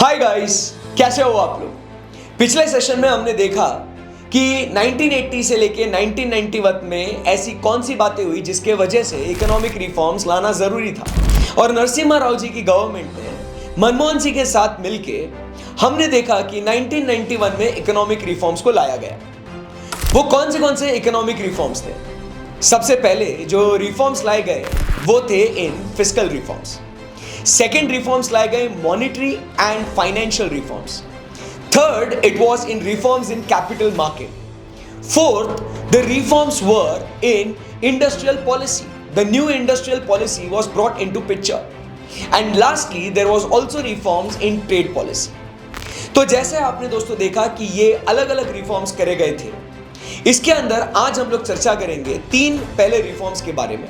Hi guys, कैसे हो आप लोग। पिछले सेशन में हमने देखा कि 1980 से लेके 1991 में ऐसी कौन सी बातें हुई जिसके वजह से इकोनॉमिक रिफॉर्म्स लाना जरूरी था, और नरसिम्हा राव जी की गवर्नमेंट ने मनमोहन सिंह के साथ मिलके हमने देखा कि 1991 में इकोनॉमिक रिफॉर्म्स को लाया गया। वो कौन से इकोनॉमिक रिफॉर्म्स थे? सबसे पहले जो रिफॉर्म्स लाए गए वो थे in fiscal reforms. Second reforms लाए गए monetary and financial reforms. Third, it was in reforms in capital market. Fourth, the reforms were in industrial policy. The new industrial policy was brought into picture. And lastly there was also reforms in trade policy. तो जैसे आपने दोस्तों देखा कि ये अलग अलग reforms करे गए थे, इसके अंदर आज हम लोग चर्चा करेंगे तीन पहले रिफॉर्म्स के बारे में,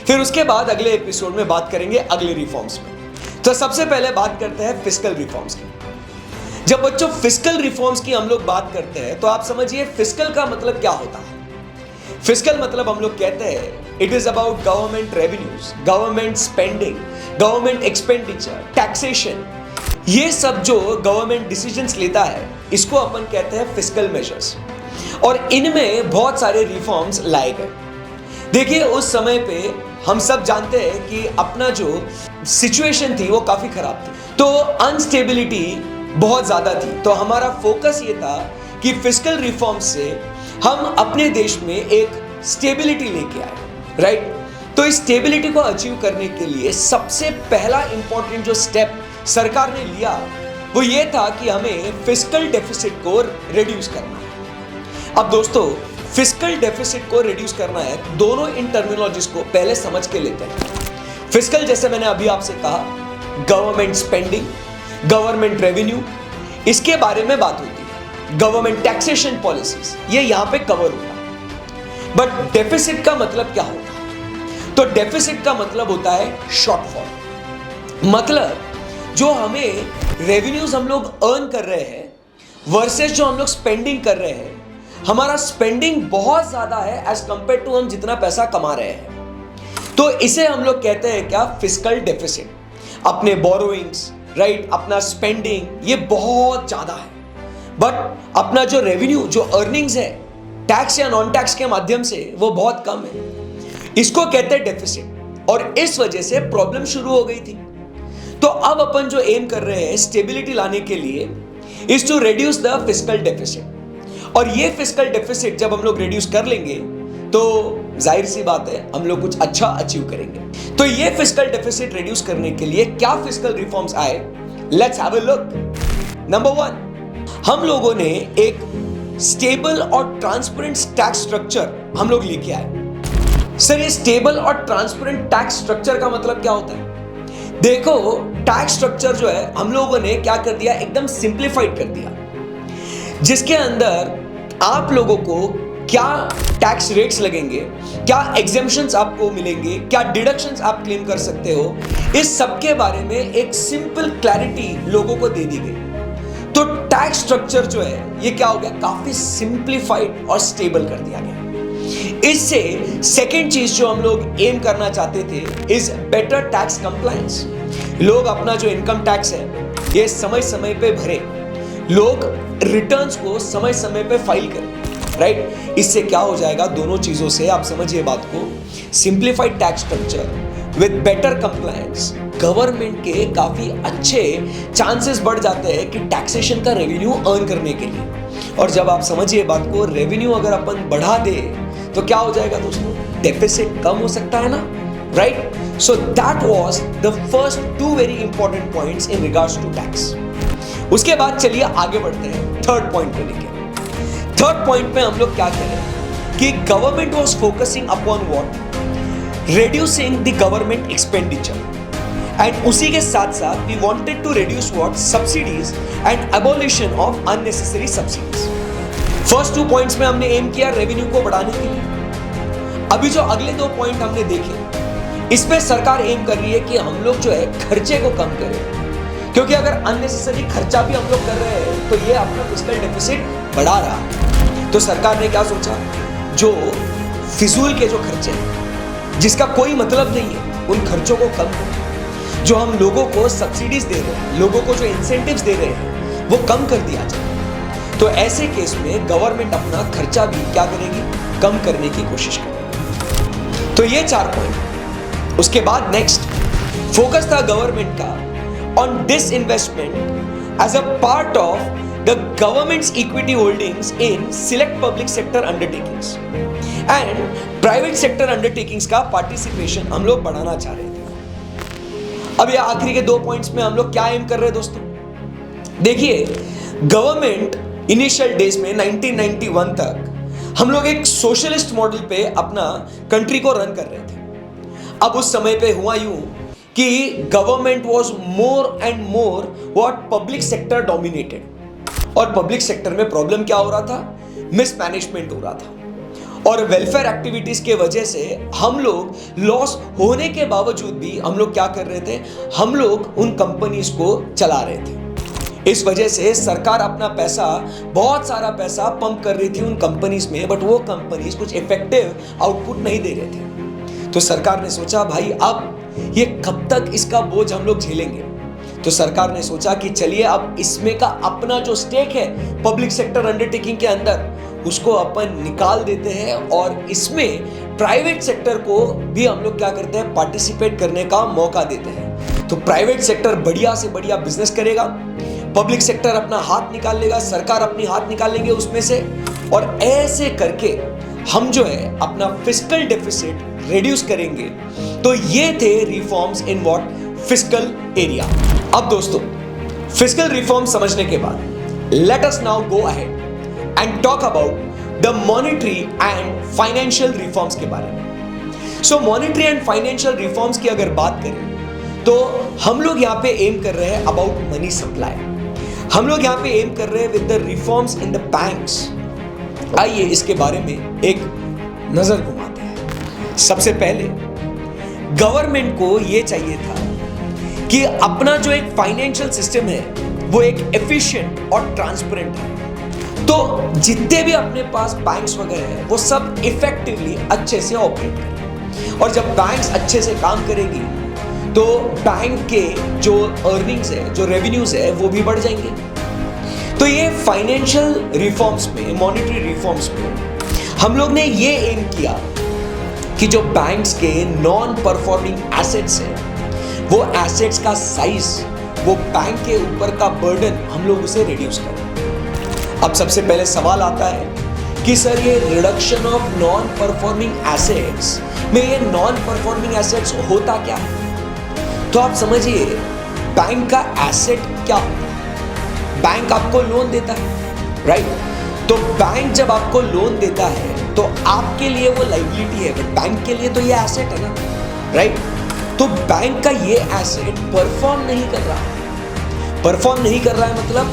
फिर उसके बाद अगले एपिसोड में बात करेंगे अगले रिफॉर्म्स में। तो सबसे पहले बात करते हैं फिस्कल रिफॉर्म्स की। जब बच्चों फिस्कल रिफॉर्म्स की हम लोग बात करते हैं तो आप समझिए फिस्कल का मतलब क्या होता है। फिस्कल मतलब हम लोग कहते हैं it is about government revenues, government spending, government expenditure, taxation. ये सब जो गवर्नमेंट डिसीजंस लेता है इसको अपन कहते हैं फिस्कल मेजर्स, और इनमें बहुत सारे रिफॉर्म्स लाए गए। देखिए उस समय पे हम सब जानते हैं कि अपना जो सिचुएशन थी वो काफी खराब थी, तो अनस्टेबिलिटी बहुत ज्यादा थी। तो हमारा फोकस ये था कि फिस्कल रिफॉर्म से हम अपने देश में एक स्टेबिलिटी लेके आए, राइट। तो इस स्टेबिलिटी को अचीव करने के लिए सबसे पहला इंपॉर्टेंट जो स्टेप सरकार ने लिया वो ये था कि हमें फिस्कल डेफिसिट को रिड्यूस करना है। अब दोस्तों फिस्कल डेफिसिट को रिड्यूस करना है, दोनों इन टर्मिनोलॉजीज को पहले समझ के लेते हैं। फिस्कल जैसे मैंने अभी आपसे कहा, गवर्नमेंट स्पेंडिंग, गवर्नमेंट रेवेन्यू, इसके बारे में बात होती है। गवर्नमेंट टैक्सेशन पॉलिसीज, ये यहां पे कवर होता है। बट डेफिसिट का मतलब क्या होता है? तो डेफिसिट का मतलब होता है शॉर्टफॉल। मतलब जो हमें रेवेन्यूज हम लोग अर्न कर रहे हैं वर्सेस जो हम लोग स्पेंडिंग कर रहे हैं, हमारा स्पेंडिंग बहुत ज्यादा है एज कंपेयर टू हम जितना पैसा कमा रहे हैं। तो इसे हम लोग कहते हैं क्या? Fiscal deficit. अपने बोरोइंग्स, राइट, अपना स्पेंडिंग ये बहुत ज्यादा है, बट अपना जो रेवेन्यू, जो अर्निंग्स है टैक्स या नॉन टैक्स के माध्यम से, वो बहुत कम है। इसको कहते हैं डेफिसिट, और इस वजह से प्रॉब्लम शुरू हो गई थी। तो अब अपन जो एम कर रहे हैं स्टेबिलिटी लाने के लिए is to reduce the fiscal deficit. और ये फिस्कल डेफिसिट जब हम लोग रिड्यूस कर लेंगे तो जाहिर सी बात है हम लोग कुछ अच्छा अचीव करेंगे। तो ये फिस्कल डेफिसिट रिड्यूस करने के लिए क्या फिस्कल रिफॉर्म्स आए, let's have a look. Number 1, हम लोगों ने एक स्टेबल और ट्रांसपेरेंट टैक्स स्ट्रक्चर हम लोग लेके आए। सर ये स्टेबल और ट्रांसपेरेंट टैक्स स्ट्रक्चर का मतलब क्या होता है? देखो टैक्स स्ट्रक्चर जो है हम लोगों ने क्या कर दिया, एकदम सिंप्लीफाइड कर दिया, जिसके अंदर आप लोगों को क्या टैक्स रेट्स लगेंगे, क्या एग्जेम्पशंस आपको मिलेंगे, क्या डिडक्शंस आप क्लेम कर सकते हो, इस सब के बारे में एक सिंपल क्लैरिटी लोगों को दे दी गई। तो टैक्स स्ट्रक्चर जो है ये क्या हो गया, काफी सिंप्लीफाइड और स्टेबल कर दिया गया। इससे सेकेंड चीज जो हम लोग एम करना चाहते थे इज बेटर टैक्स कंप्लायंस। लोग अपना जो इनकम टैक्स है ये समय समय पे भरे, लोग रिटर्न्स को समय समय पे फाइल करें, राइट। इससे क्या हो जाएगा, दोनों चीजों से आप समझिए बात को, simplified tax structure with better compliance, government के काफी अच्छे चांसेस बढ़ जाते हैं कि टैक्सेशन का रेवेन्यू अर्न करने के लिए। और जब आप समझिए बात को, रेवेन्यू अगर अपन बढ़ा दे तो क्या हो जाएगा दोस्तों, डेफिसिट कम हो सकता है ना, right. So that was the first 2 very important points in regards to tax. उसके बाद चलिए आगे बढ़ते हैं थर्ड पॉइंट को लेकर। थर्ड पॉइंट में हम लोग क्या कह रहे हैं कि government was focusing upon what, reducing the government expenditure, and उसी के साथ साथ we wanted to reduce what, subsidies and abolition of unnecessary subsidies. First 2 points में हमने एम किया रेवेन्यू को बढ़ाने के लिए। अभी जो अगले 2 पॉइंट हमने देखे इसमें सरकार एम कर रही है कि हम लोग जो है खर्चे को कम करें, क्योंकि अगर अननेसेसरी खर्चा भी हम लोग कर रहे हैं तो ये अपना फिस्कल डेफिसिट बढ़ा रहा है। तो सरकार ने क्या सोचा, जो फिजूल के जो खर्चे हैं जिसका कोई मतलब नहीं है उन खर्चों को कम करें, जो हम लोगों को सब्सिडीज दे रहे हैं, लोगों को जो इंसेंटिव्स दे रहे हैं, वो कम कर दिया जाए। तो ऐसे केस में गवर्नमेंट अपना खर्चा भी क्या करेगी, कम करने की कोशिश करेगी। तो ये 4 पॉइंट। उसके बाद नेक्स्ट फोकस था गवर्नमेंट का on disinvestment as a part of the government's equity holdings in select public sector undertakings and private sector undertakings का पार्टिसिपेशन हम लोग बढ़ाना चाह रहे थे। अब ये आखिरी के 2 पॉइंट्स में हम लोग क्या एम कर रहे हैं दोस्तों? देखिए, गवर्नमेंट इनिशियल डेज में 1991 तक हम लोग एक सोशलिस्ट मॉडल पे अपना कंट्री को रन कर रहे थे। अब उस समय पे हुआ यूं कि government was more and more what public sector dominated, और पब्लिक सेक्टर में प्रॉब्लम क्या हो रहा था, मिसमैनेजमेंट हो रहा था, और वेलफेयर एक्टिविटीज के वजह से हम लोग लॉस होने के बावजूद भी हम लोग क्या कर रहे थे, हम लोग उन कंपनीज को चला रहे थे। इस वजह से सरकार अपना पैसा, बहुत सारा पैसा पंप कर रही थी उन कंपनीज में, बट वो कंपनीज कुछ इफेक्टिव आउटपुट नहीं दे रहे थे। तो सरकार ने सोचा भाई अब ये कब तक इसका बोझ हम लोग झेलेंगे। तो सरकार ने सोचा कि चलिए अब इसमें का अपना जो स्टेक है पब्लिक सेक्टर अंडरटेकिंग के अंदर, उसको अपन निकाल देते हैं और इसमें प्राइवेट सेक्टर को भी हम लोग क्या करते हैं, पार्टिसिपेट करने का मौका देते हैं। तो प्राइवेट सेक्टर बढ़िया से बढ़िया बिजनेस करेगा, पब्लिक सेक्टर अपना हाथ निकाल लेगा, सरकार अपनी हाथ निकाल लेंगे उसमें से, और ऐसे करके हम जो है अपना फिस्कल डेफिसिट रिड्यूस करेंगे। तो ये थे reforms in what, fiscal area. अब दोस्तों, फिस्कल रिफॉर्म समझने के बाद let us now go ahead and talk about the monetary and financial reforms के बारे में। सो मॉनेटरी एंड फाइनेंशियल रिफॉर्म्स की अगर बात करें तो हम लोग यहाँ पे एम कर रहे हैं अबाउट मनी सप्लाई। हम लोग यहाँ पे एम कर रहे हैं with the reforms in the banks. आइए इसके बारे में एक नजर घुमाते हैं। सबसे पहले गवर्नमेंट को ये चाहिए था कि अपना जो एक फाइनेंशियल सिस्टम है वो एक एफिशिएंट और ट्रांसपेरेंट है। तो जितने भी अपने पास बैंक्स वगैरह है वो सब इफेक्टिवली अच्छे से ऑपरेट करें, और जब बैंक्स अच्छे से काम करेगी तो बैंक के जो अर्निंग्स है, जो रेवेन्यूज है, वो भी बढ़ जाएंगे। तो ये फाइनेंशियल रिफॉर्म्स में, मॉनेटरी रिफॉर्म्स में हम लोग ने ये एम किया कि जो बैंक्स के नॉन परफॉर्मिंग एसेट्स है, वो एसेट्स का साइज, वो बैंक के ऊपर का बर्डन हम लोग उसे रिड्यूस करें। अब सबसे पहले सवाल आता है कि सर ये reduction of non performing assets में, ये नॉन परफॉर्मिंग एसेट्स होता क्या है? तो आप समझिए, बैंक का एसेट क्या होता है? बैंक आपको लोन देता है, राइट? तो बैंक जब आपको लोन देता है तो आपके लिए वो लायबिलिटी है, बट बैंक के लिए तो ये एसेट है ना, राइट? तो बैंक का ये एसेट परफॉर्म नहीं कर रहा है। परफॉर्म नहीं कर रहा है मतलब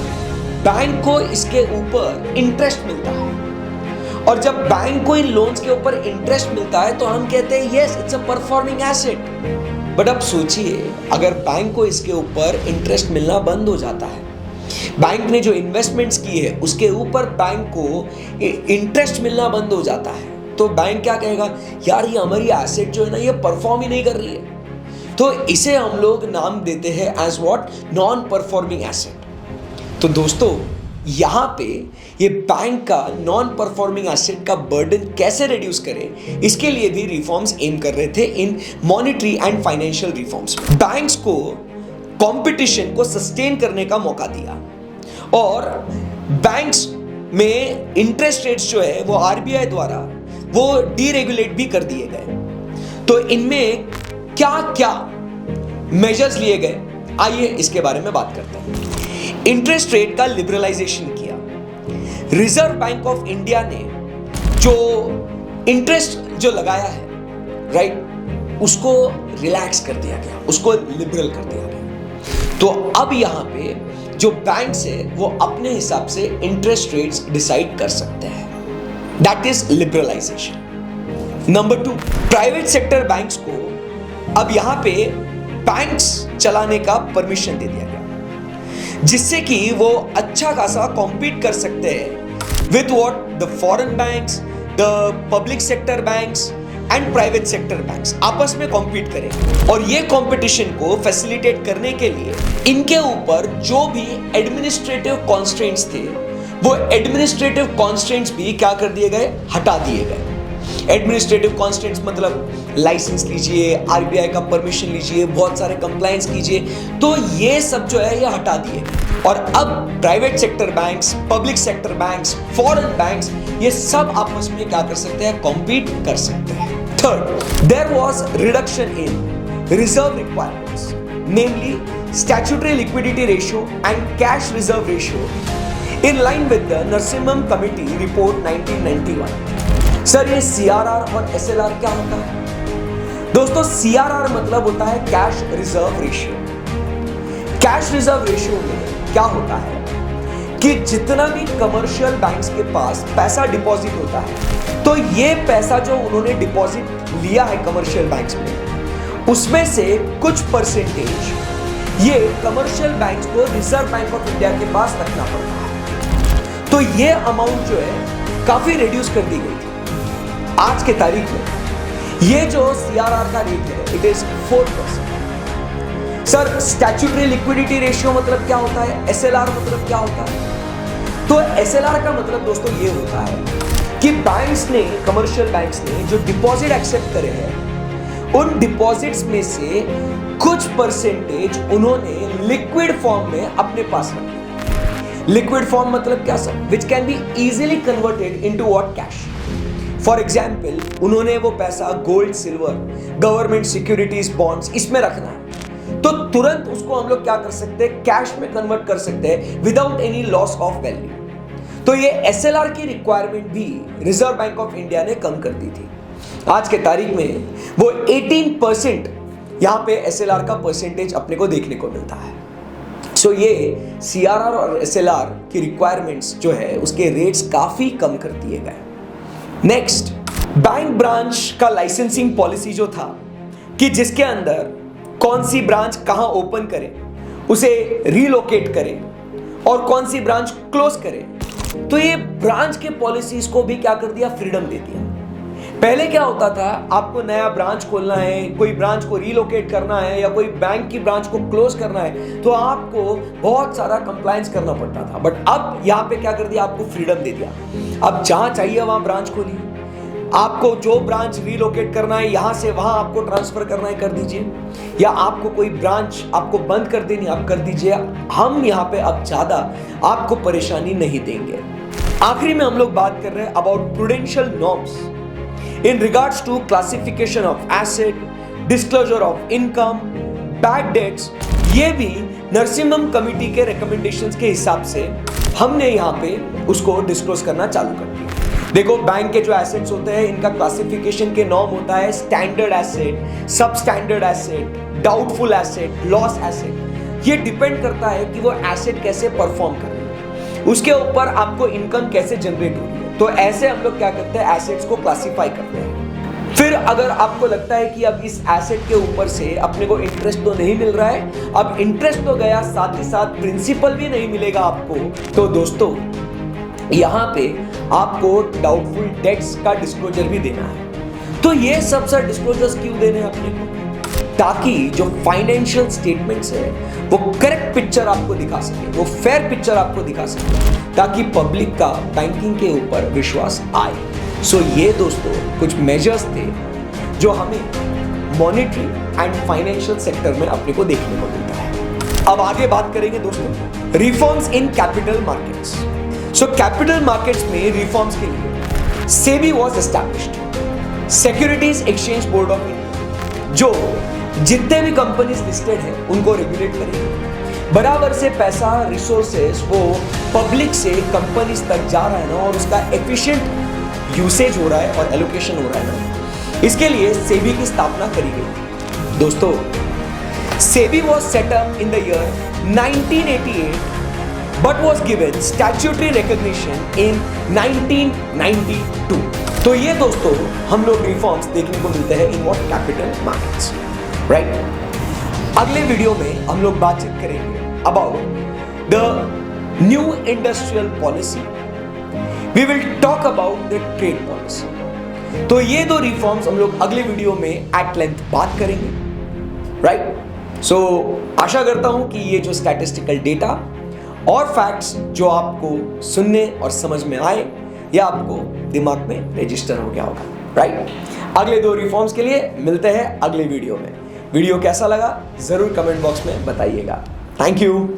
बैंक को इसके ऊपर इंटरेस्ट मिलता है, और जब बैंक को इन लोन्स के ऊपर इंटरेस्ट मिलता है तो हम कहते हैं yes it's a performing asset. But अब सोचिए, अगर बैंक को इसके ऊपर इंटरेस्ट मिलना बंद हो जाता है, बैंक ने जो इन्वेस्टमेंट्स की है उसके ऊपर बैंक को इंटरेस्ट मिलना बंद हो जाता है, तो बैंक क्या कहेगा, यार ये हमारी एसेट जो है ना, ये परफॉर्म ही नहीं कर रही है। तो इसे हम लोग नाम देते हैं as what, non performing asset. तो दोस्तों, यहां पे ये बैंक का नॉन परफॉर्मिंग एसेट का बर्डन कैसे रिड्यूस करें, इसके लिए भी रिफॉर्म्स एम कर रहे थे in monetary and financial reforms. Banks को कंपटीशन को सस्टेन करने का मौका दिया, और बैंक्स में इंटरेस्ट रेट्स जो है वो आरबीआई द्वारा वो डीरेगुलेट भी कर दिए गए। तो इनमें क्या क्या मेजर्स लिए गए, आइए इसके बारे में बात करते हैं। इंटरेस्ट रेट का लिबरलाइजेशन किया। रिजर्व बैंक ऑफ इंडिया ने जो इंटरेस्ट जो लगाया है, राइट, उसको रिलैक्स कर दिया गया, उसको लिबरल कर दिया गया। तो अब यहां पे जो बैंक्स है वो अपने हिसाब से इंटरेस्ट रेट्स डिसाइड कर सकते हैं। That is liberalisation. Number 2, private sector banks को अब यहां पे बैंक्स चलाने का परमिशन दे दिया गया, जिससे कि वो अच्छा खासा कॉम्पीट कर सकते हैं with what, the foreign banks, the public sector banks, and private sector banks आपस में कॉम्पीट करें और ये कंपटीशन को फैसिलिटेट करने के लिए इनके ऊपर जो भी एडमिनिस्ट्रेटिव कॉन्स्ट्रेंट्स थे वो एडमिनिस्ट्रेटिव कॉन्स्ट्रेंट्स भी क्या कर दिए गए, हटा दिए गए। एडमिनिस्ट्रेटिव कॉन्स्टेंट्स मतलब लाइसेंस लीजिए, आरबीआई का परमिशन लीजिए, बहुत सारे कंप्लायंस कीजिए, तो ये सब जो है ये हटा दिए और अब private sector banks, public sector banks, foreign banks ये सब आपस में क्या कर सकते हैं, कॉम्पीट कर सकते हैं। Third, there was reduction in reserve requirements, namely statutory liquidity ratio and cash reserve ratio in line with the Narasimham committee report 1991। Sir ये सीआरआर और एसएलआर क्या होता है? दोस्तों सीआरआर मतलब होता है cash reserve ratio. Cash reserve ratio में क्या होता है कि जितना भी कमर्शियल बैंक्स के पास पैसा डिपॉजिट होता है तो ये पैसा जो उन्होंने डिपॉजिट लिया है कमर्शियल बैंक्स में उसमें से कुछ परसेंटेज ये कमर्शियल बैंक्स को रिजर्व बैंक ऑफ इंडिया के पास रखना पड़ता है। तो ये अमाउंट जो है काफी रिड्यूस कर दी गई थी। आज के तारीख में ये जो सीआरआर का रेट है it is 4%। Sir statutory liquidity ratio मतलब क्या होता है, एसएलआर मतलब क्या होता है? तो एसएलआर का मतलब दोस्तों ये होता है कि बैंक्स ने, कमर्शियल बैंक्स ने जो डिपॉजिट एक्सेप्ट करे हैं उन डिपॉजिट्स में से कुछ परसेंटेज उन्होंने लिक्विड फॉर्म में अपने पास रखा। लिक्विड फॉर्म मतलब क्या sir? Which can be easily converted into what, cash. For example उन्होंने वो पैसा gold, silver, government securities, bonds इसमें रखना है तो तुरंत उसको हम लोग क्या कर सकते हैं, कैश में कन्वर्ट कर सकते हैं without any loss of value. तो ये एसएलआर की रिक्वायरमेंट भी रिजर्व बैंक ऑफ इंडिया ने कम कर दी थी। आज के तारीख में वो 18% यहां पे एसएलआर का परसेंटेज अपने को देखने को मिलता है। सो ये सीआरआर और एसएलआर की रिक्वायरमेंट्स जो है उसके रेट्स काफी कम कर दिए गए। नेक्स्ट, बैंक ब्रांच का लाइसेंसिंग पॉलिसी जो था कि जिसके अंदर कौन सी ब्रांच कहां ओपन करे, उसे रीलोकेट करे और कौन सी ब्रांच क्लोज करे, तो ये ब्रांच के पॉलिसीज को भी क्या कर दिया, फ्रीडम दे दिया। पहले क्या होता था, आपको नया ब्रांच खोलना है, कोई ब्रांच को रीलोकेट करना है या कोई बैंक की ब्रांच को क्लोज करना है तो आपको बहुत सारा कंप्लायंस करना पड़ता था। बट अब यहाँ पे क्या कर दिया, आपको फ्रीडम दे दिया। अब जहां चाहिए वहां ब्रांच खोलिए, आपको जो ब्रांच रीलोकेट करना है यहां से वहां आपको ट्रांसफर करना है कर दीजिए, या आपको कोई ब्रांच आपको बंद कर देनी आप कर दीजिए। हम यहाँ पे अब ज्यादा आपको परेशानी नहीं देंगे। आखिरी में हम लोग बात कर रहे हैं about prudential norms in regards to classification of asset, disclosure of income, bad debts। ये भी नरसिम्हम कमिटी के रिकमेंडेशंस के हिसाब से हमने यहाँ पे उसको डिस्क्लोज करना चालू कर दिया। देखो बैंक के जो एसेट्स होते हैं इनका क्लासिफिकेशन के नॉर्म होता है स्टैंडर्ड एसेट, सब standard asset, doubtful asset, loss asset. ये डिपेंड करता है कि वो एसेट कैसे परफॉर्म कर रही है, उसके ऊपर आपको इनकम कैसे जनरेट हो रही है। तो ऐसे हम लोग क्या करते हैं, एसेट्स को क्लासिफाई करते हैं। फिर अगर आपको लगता है कि अब इस एसेट के ऊपर से अपने को इंटरेस्ट तो नहीं मिल रहा है, अब इंटरेस्ट तो गया साथ ही साथ प्रिंसिपल भी नहीं मिलेगा आपको, तो दोस्तों यहाँ पे आपको डाउटफुल डेट्स का डिस्क्लोजर भी देना है। तो ये सब सर डिस्क्लोजर्स क्यों देने हैं अपने को, ताकि जो फाइनेंशियल स्टेटमेंट्स है वो करेक्ट पिक्चर आपको दिखा सके, वो फेयर पिक्चर आपको दिखा सके, ताकि पब्लिक का बैंकिंग के ऊपर विश्वास आए। सो ये दोस्तों कुछ मेजर्स थे जो हमें मॉनेटरी एंड फाइनेंशियल सेक्टर में अपने को देखने को मिलता है। अब आगे बात करेंगे दोस्तों reforms in capital markets. So capital markets में रिफॉर्म्स के लिए SEBI was established, securities exchange board of India, जो जितने भी कंपनीज लिस्टेड है उनको रेगुलेट करेगी। बराबर से पैसा, रिसोर्सेस वो पब्लिक से कंपनीज तक जा रहा है ना, और उसका एफिशिएंट यूसेज हो रहा है और एलोकेशन हो रहा है ना, इसके लिए सेबी की स्थापना करी गई। दोस्तों SEBI was set up in the year 1988 but was given statutory recognition in 1992। तो ये दोस्तों हम लोग रिफॉर्म्स देखने को मिलते हैं in what capital markets, right. अगले वीडियो में हम लोग बातचीत करेंगे about the new industrial policy. We will talk about the trade policy. तो ये दो रिफॉर्म्स हम लोग अगले वीडियो में एट लेंथ बात करेंगे, राइट। सो आशा करता हूं कि ये जो स्टैटिस्टिकल डेटा और फैक्ट्स जो आपको सुनने और समझ में आए, या आपको दिमाग में रजिस्टर हो गया होगा, राइट। अगले दो रिफॉर्म्स के लिए मिलते हैं अगले वीडियो में। वीडियो कैसा लगा जरूर कमेंट बॉक्स में बताइएगा। Thank you.